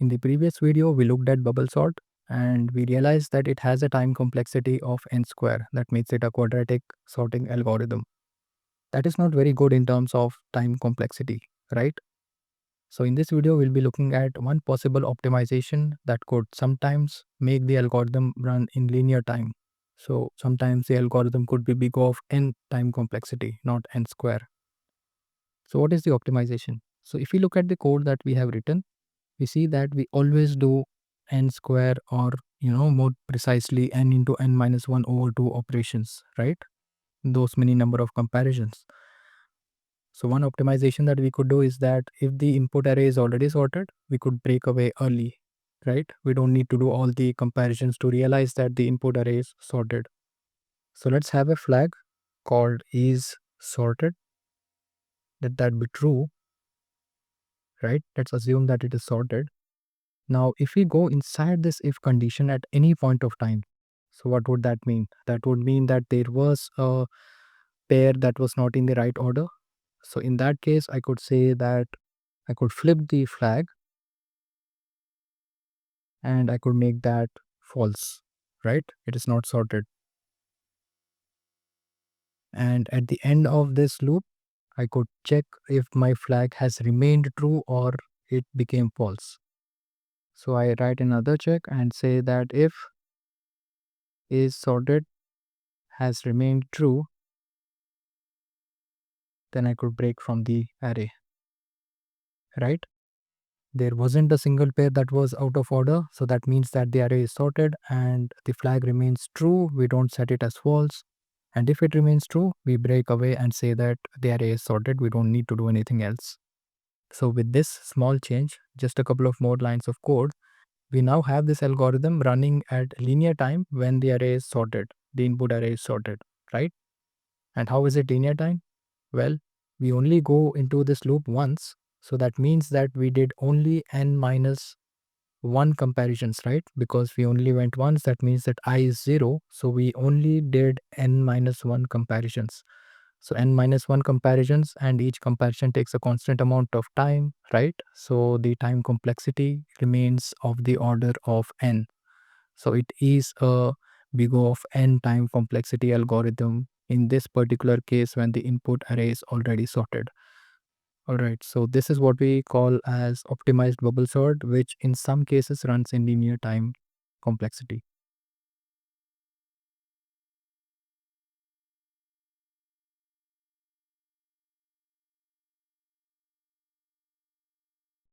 In the previous video, we looked at bubble sort and we realized that it has a time complexity of n square. That makes it a quadratic sorting algorithm. That is not very good in terms of time complexity, right? So in this video, we'll be looking at one possible optimization that could sometimes make the algorithm run in linear time. So sometimes the algorithm could be big of n time complexity, not n square. So what is the optimization? So if we look at the code that we have written, we see that we always do n square or more precisely n into n minus 1 over 2 operations, right? Those many number of comparisons. So one optimization that we could do is that if the input array is already sorted, we could break away early, right? We don't need to do all the comparisons to realize that the input array is sorted. So let's have a flag called is sorted. Let that be true, right? Let's assume that it is sorted. Now, if we go inside this if condition at any point of time, so what would that mean? That would mean that there was a pair that was not in the right order. So in that case, I could say that I could flip the flag and I could make that false, right? It is not sorted. And at the end of this loop, I could check if my flag has remained true or it became false. So I write another check and say that if is sorted has remained true, then I could break from the array, right? There wasn't a single pair that was out of order, so that means that the array is sorted and the flag remains true. We don't set it as false. And if it remains true, we break away and say that the array is sorted. We don't need to do anything else. So with this small change, just a couple of more lines of code, we now have this algorithm running at linear time when the array is sorted, the input array is sorted, right? And how is it linear time? Well, we only go into this loop once. So that means that we did only n minus 1 comparisons, right? Because we only went once, that means that I is 0. So we only did n minus 1 comparisons. So n minus 1 comparisons, and each comparison takes a constant amount of time, right? So the time complexity remains of the order of n. So it is a big O of n time complexity algorithm in this particular case when the input array is already sorted. Alright, so this is what we call as optimized bubble sort, which in some cases runs in linear time complexity.